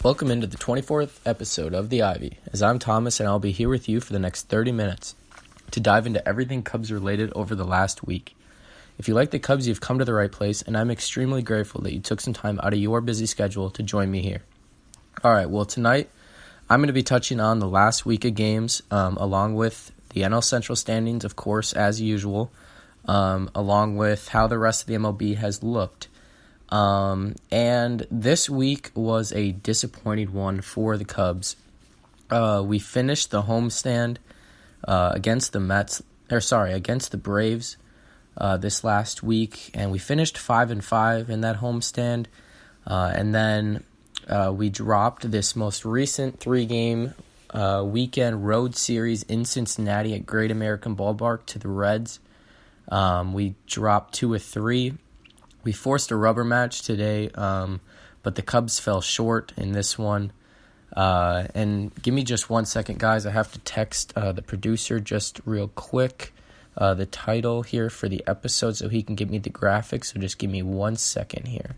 Welcome into the 24th episode of The Ivy, as I'm Thomas and I'll be here with you for the next 30 minutes to dive into everything Cubs related over the last week. If you like the Cubs, you've come to the right place, and I'm extremely grateful that you took some time out of your busy schedule to join me here. Alright, well tonight I'm going to be touching on the last week of games, along with the NL Central standings, of course, as usual, along with how the rest of the MLB has looked. And this week was a disappointing one for the Cubs. We finished the homestand against the Braves this last week, and we finished 5-5 in that homestand. And then we dropped this most recent 3-game weekend road series in Cincinnati at Great American Ballpark to the Reds. We dropped 2 of 3. We forced a rubber match today, but the Cubs fell short in this one. And give me just 1 second, guys. I have to text the producer just real quick the title here for the episode so he can give me the graphics. So just give me 1 second here.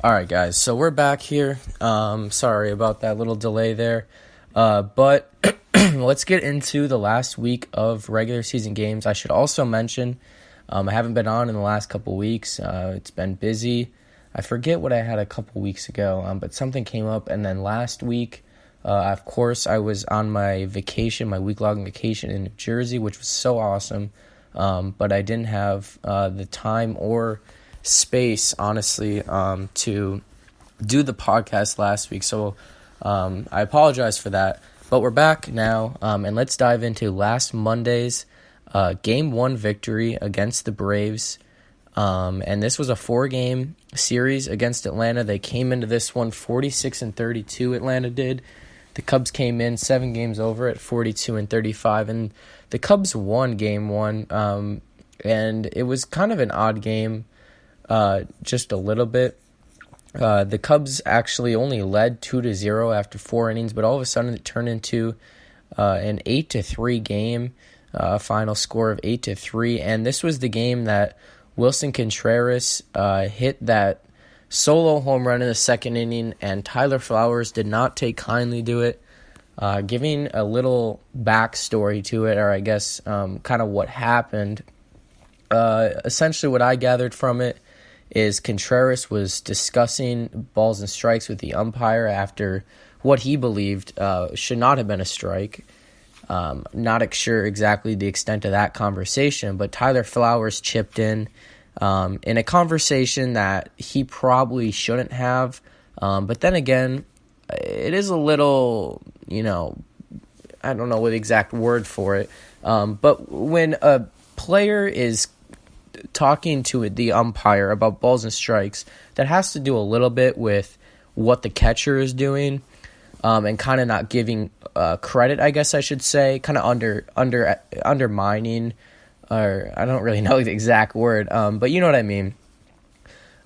All right, guys, so we're back here. Sorry about that little delay there. But let's get into the last week of regular season games. I should also mention I haven't been on in the last couple weeks. It's been busy. I forget what I had a couple weeks ago, but something came up. And then last week, of course, I was on my vacation, my week-long vacation in New Jersey, which was so awesome. But I didn't have the time or space, honestly, to do the podcast last week, so I apologize for that, but we're back now, and let's dive into last Monday's Game 1 victory against the Braves, and this was a 4-game series against Atlanta. They came into this one 46-32, Atlanta did. The Cubs came in 7 games over at 42-35, and the Cubs won Game 1, and it was kind of an odd game, just a little bit. The Cubs actually only led 2-0 after 4 innings, but all of a sudden it turned into an 8-3 game, final score of 8-3. And this was the game that Willson Contreras hit that solo home run in the second inning, and Tyler Flowers did not take kindly to it. Giving a little backstory to it, or I guess kind of what happened. Essentially, what I gathered from it is Contreras was discussing balls and strikes with the umpire after what he believed should not have been a strike. Not sure exactly the extent of that conversation, but Tyler Flowers chipped in a conversation that he probably shouldn't have. But then again, it is a little, I don't know what the exact word for it. But when a player is talking to the umpire about balls and strikes, that has to do a little bit with what the catcher is doing, and kind of not giving credit, I guess I should say, kind of undermining, or I don't really know the exact word, but you know what I mean.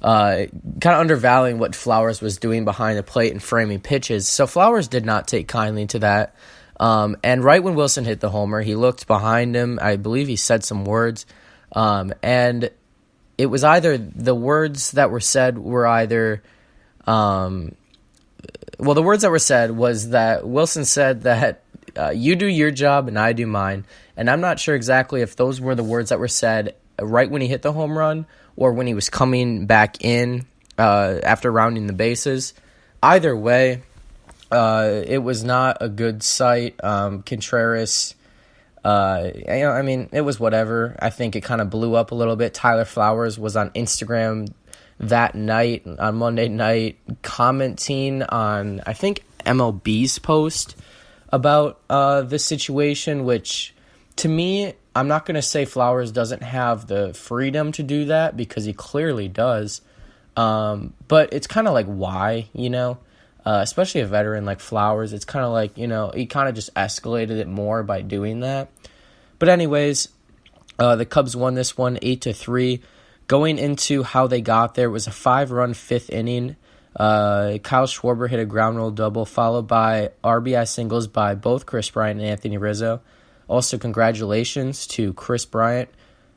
Kind of undervaluing what Flowers was doing behind the plate and framing pitches. So Flowers did not take kindly to that. And right when Willson hit the homer, he looked behind him. I believe he said some words. And it was either the words that were said were either, the words that were said was that Willson said that you do your job and I do mine. And I'm not sure exactly if those were the words that were said right when he hit the home run or when he was coming back in after rounding the bases. Either way, it was not a good sight. Contreras, it was whatever. I think it kind of blew up a little bit. Tyler Flowers was on Instagram that night, on Monday night, commenting on, I think, MLB's post about this situation, which, to me, I'm not going to say Flowers doesn't have the freedom to do that, because he clearly does. But it's kind of like, why, especially a veteran like Flowers. It's kind of like, he kind of just escalated it more by doing that. But anyways, the Cubs won this one 8-3. Going into how they got there, it was a 5-run 5th inning. Kyle Schwarber hit a ground rule double, followed by RBI singles by both Chris Bryant and Anthony Rizzo. Also, congratulations to Chris Bryant,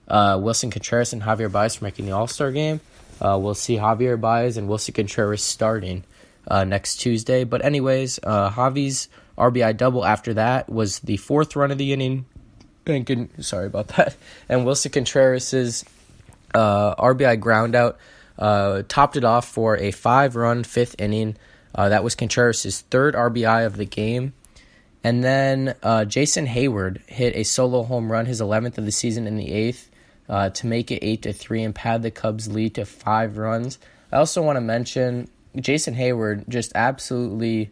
Wilson Contreras, and Javier Baez for making the All-Star game. We'll see Javier Baez and Wilson Contreras starting next Tuesday. But anyways, Javi's RBI double after that was the 4th run of the inning. Sorry about that. And Wilson Contreras' RBI ground out topped it off for a 5-run 5th inning. That was Contreras' 3rd RBI of the game. And then Jason Hayward hit a solo home run, his 11th of the season in the 8th, to make it 8-3 and pad the Cubs' lead to 5 runs. I also want to mention Jason Hayward just absolutely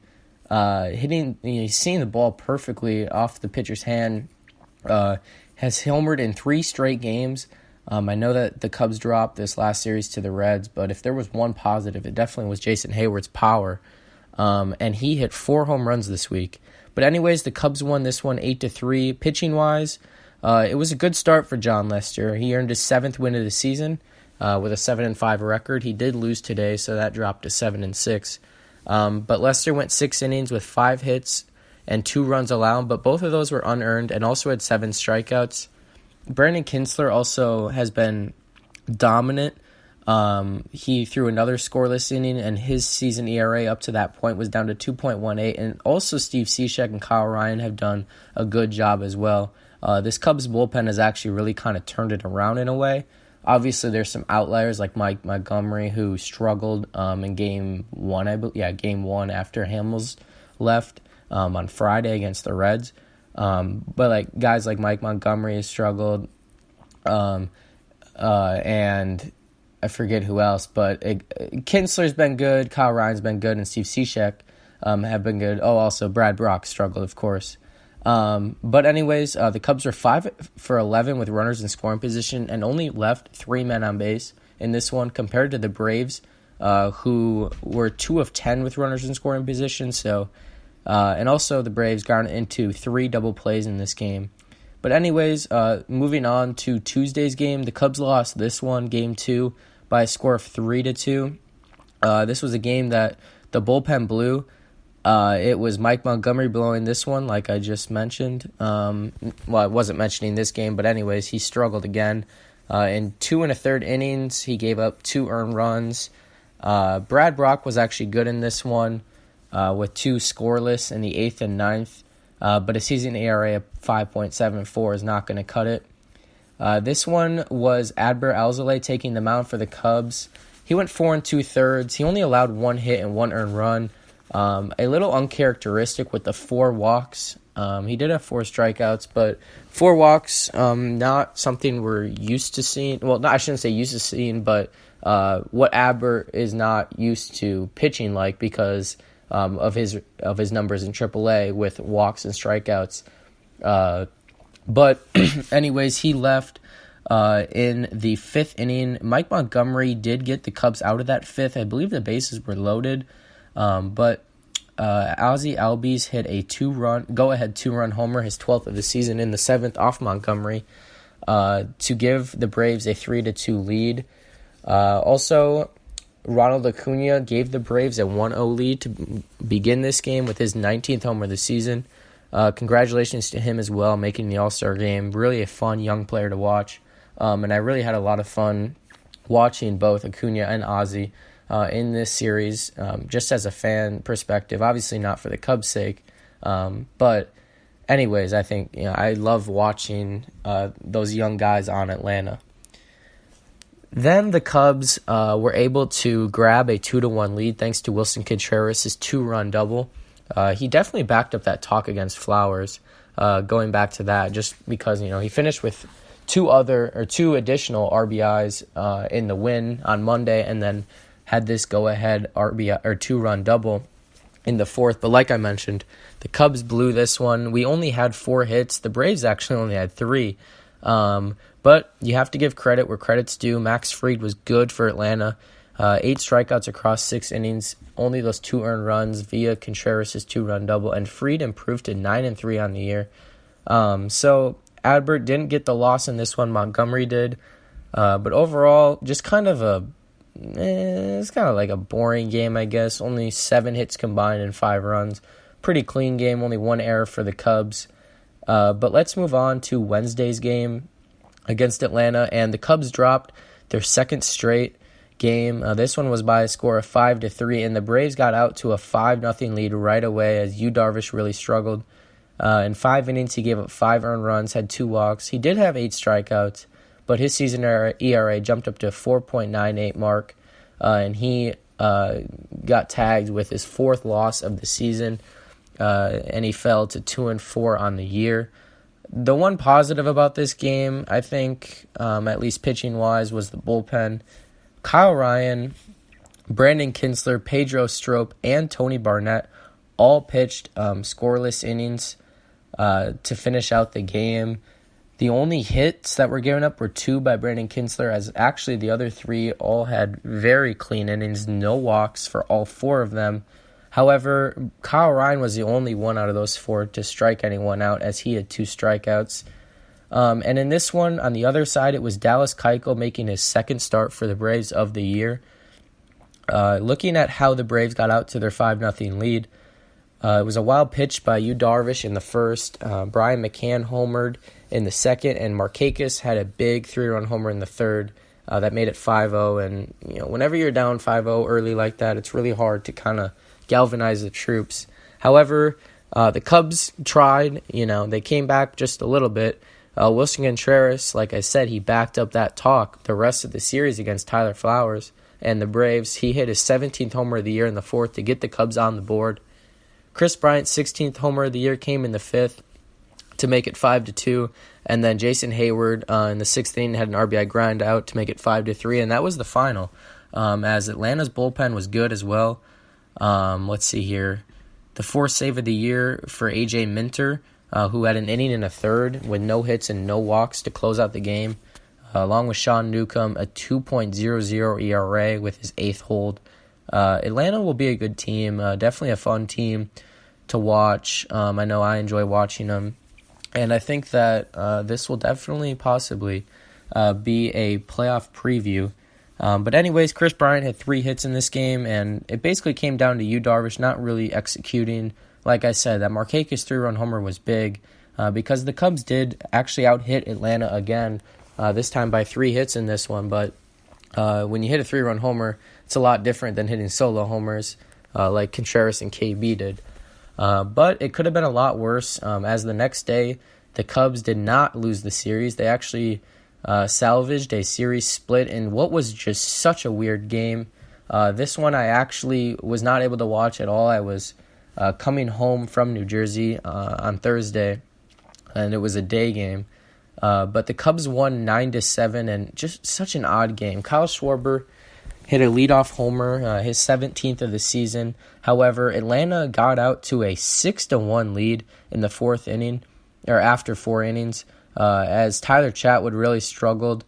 hitting, seeing the ball perfectly off the pitcher's hand. Has homered in 3 straight games. I know that the Cubs dropped this last series to the Reds, but if there was one positive, it definitely was Jason Hayward's power. And he hit 4 home runs this week. But anyways, the Cubs won this one 8-3. Pitching-wise, it was a good start for Jon Lester. He earned his 7th win of the season with a 7-5 record. He did lose today, so that dropped to 7-6. But Lester went 6 innings with 5 hits and 2 runs allowed, but both of those were unearned and also had 7 strikeouts. Brandon Kintzler also has been dominant. He threw another scoreless inning, and his season ERA up to that point was down to 2.18. And also Steve Cishek and Kyle Ryan have done a good job as well. This Cubs bullpen has actually really kind of turned it around in a way. Obviously, there's some outliers like Mike Montgomery, who struggled in Game 1, Game 1 after Hamels left on Friday against the Reds. But like guys like Mike Montgomery has struggled, and I forget who else, but Kintzler's been good, Kyle Ryan's been good, and Steve Cishek have been good. Oh, also Brad Brock struggled, of course. But anyways, the Cubs are 5 for 11 with runners in scoring position and only left 3 men on base in this one, compared to the Braves, who were 2 of 10 with runners in scoring position. So, and also the Braves got into 3 double plays in this game. But anyways, moving on to Tuesday's game, the Cubs lost this one, Game 2, by a score of 3-2. This was a game that the bullpen blew. It was Mike Montgomery blowing this one, like I just mentioned. Well, I wasn't mentioning this game, but anyways, he struggled again. In 2 1/3 innings, he gave up 2 earned runs. Brad Brock was actually good in this one, with 2 scoreless in the 8th and 9th. But a season ERA of 5.74 is not going to cut it. This one was Adbert Alzolay taking the mound for the Cubs. He went 4 2/3. He only allowed 1 hit and 1 earned run. A little uncharacteristic with the 4 walks. He did have 4 strikeouts, but 4 walks, not something we're used to seeing. Well, I shouldn't say used to seeing, but what Adbert is not used to pitching like, because of his numbers in AAA with walks and strikeouts. But anyways, he left in the 5th inning. Mike Montgomery did get the Cubs out of that 5th. I believe the bases were loaded. But Ozzie Albies hit a 2-run homer, his 12th of the season, in the 7th off Montgomery, to give the Braves a 3-2 lead. Also, Ronald Acuna gave the Braves a 1-0 lead to begin this game with his 19th homer of the season. Congratulations to him as well, making the All-Star game. Really a fun young player to watch. And I really had a lot of fun watching both Acuna and Ozzie in this series, just as a fan perspective. Obviously not for the Cubs' sake. But anyways, I think I love watching those young guys on Atlanta. Then the Cubs were able to grab a 2-1 lead thanks to Wilson Contreras' 2-run double. He definitely backed up that talk against Flowers, going back to that, just because he finished with 2 additional RBIs in the win on Monday, and then had this go-ahead RBI or 2-run double in the 4th. But like I mentioned, the Cubs blew this one. We only had 4 hits. The Braves actually only had 3. But you have to give credit where credit's due. Max Fried was good for Atlanta. 8 strikeouts across 6 innings, only those 2 earned runs via Contreras' 2-run double, and Fried improved to 9-3 on the year. So Adbert didn't get the loss in this one. Montgomery did. But overall, just kind of a it's kind of like a boring game, I guess. Only 7 hits combined and 5 runs. Pretty clean game, only 1 error for the Cubs. But let's move on to Wednesday's game against Atlanta, and the Cubs dropped their second straight game. This one was by a score of 5-3, and the Braves got out to a 5-0 lead right away as Yu Darvish really struggled. In 5 innings, he gave up 5 earned runs, had 2 walks. He did have 8 strikeouts, but his season ERA jumped up to a 4.98 mark, and he got tagged with his 4th loss of the season, and he fell to 2-4 on the year. The one positive about this game, I think, at least pitching-wise, was the bullpen. Kyle Ryan, Brandon Kinsler, Pedro Strop, and Tony Barnett all pitched scoreless innings to finish out the game. The only hits that were given up were 2 by Brandon Kinsler, as actually the other 3 all had very clean innings, no walks for all 4 of them. However, Kyle Ryan was the only one out of those 4 to strike anyone out, as he had 2 strikeouts. And in this one, on the other side, it was Dallas Keuchel making his 2nd start for the Braves of the year. Looking at how the Braves got out to their 5-0 lead, it was a wild pitch by Yu Darvish in the first. Brian McCann homered in the second, and Markakis had a big 3-run homer in the third that made it 5-0. And whenever you're down 5-0 early like that, it's really hard to kind of galvanize the troops. However, the Cubs tried. They came back just a little bit. Wilson Contreras, like I said, he backed up that talk the rest of the series against Tyler Flowers and the Braves. He hit his 17th homer of the year in the 4th to get the Cubs on the board. Chris Bryant's 16th homer of the year came in the 5th to make it 5-2, and then Jason Hayward in the 6th inning had an RBI grind out to make it 5-3, and that was the final. As Atlanta's bullpen was good as well. Let's see here. The 4th save of the year for A.J. Minter, who had an inning and a third with no hits and no walks to close out the game, along with Sean Newcomb, a 2.00 ERA with his 8th hold. Atlanta will be a good team, definitely a fun team to watch. I know I enjoy watching them, and I think that this will definitely possibly be a playoff preview. But anyways, Chris Bryant had 3 hits in this game, and it basically came down to Yu Darvish not really executing. Like I said, that Markakis 3-run homer was big because the Cubs did actually out-hit Atlanta again, this time by 3 hits in this one. But when you hit a 3-run homer, it's a lot different than hitting solo homers like Contreras and KB did. But it could have been a lot worse, as the next day, the Cubs did not lose the series. They actually salvaged a series split in what was just such a weird game. This one I actually was not able to watch at all. I was coming home from New Jersey on Thursday, and it was a day game. But the Cubs won 9-7, and just such an odd game. Kyle Schwarber hit a leadoff homer, his 17th of the season. However, Atlanta got out to a 6-1 lead in the 4th inning, or after 4 innings, as Tyler Chatwood really struggled.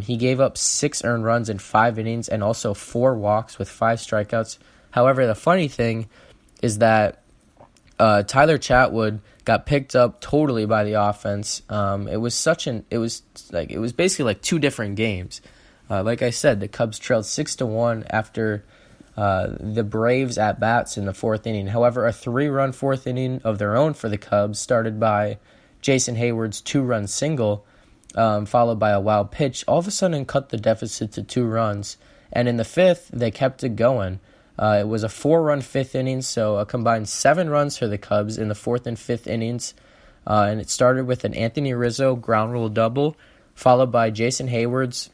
He gave up 6 earned runs in 5 innings and also 4 walks with 5 strikeouts. However, the funny thing is that Tyler Chatwood got picked up totally by the offense. It was basically like 2 different games. Like I said, the Cubs trailed 6-1 after the Braves at bats in the 4th inning. However, a 3-run 4th inning of their own for the Cubs, started by Jason Hayward's 2-run single, followed by a wild pitch, all of a sudden cut the deficit to 2 runs. And in the 5th, they kept it going. It was a 4-run 5th inning, so a combined 7 runs for the Cubs in the 4th and 5th innings. And it started with an Anthony Rizzo ground rule double, followed by Jason Hayward's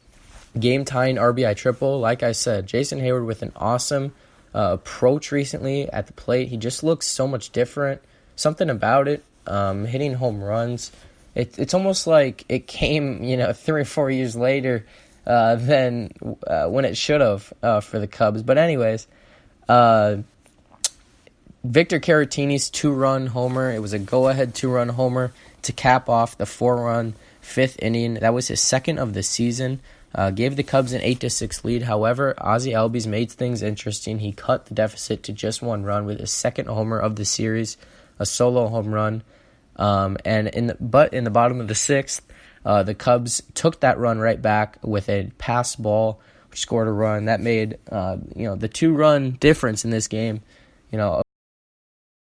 game-tying RBI triple. Like I said, Jason Hayward with an awesome approach recently at the plate. He just looks so much different. Something about it, hitting home runs. It's almost like it came, 3 or 4 years later than when it should have for the Cubs. But anyways, Victor Caratini's 2-run homer. It was a go-ahead 2-run homer to cap off the 4-run 5th inning. That was his 2nd of the season. Gave the Cubs an 8-6 lead. However, Ozzie Albies made things interesting. He cut the deficit to just 1 run with his 2nd homer of the series, a solo home run. And in the bottom of the 6th, the Cubs took that run right back with a pass ball scored a run that made the 2-run difference in this game.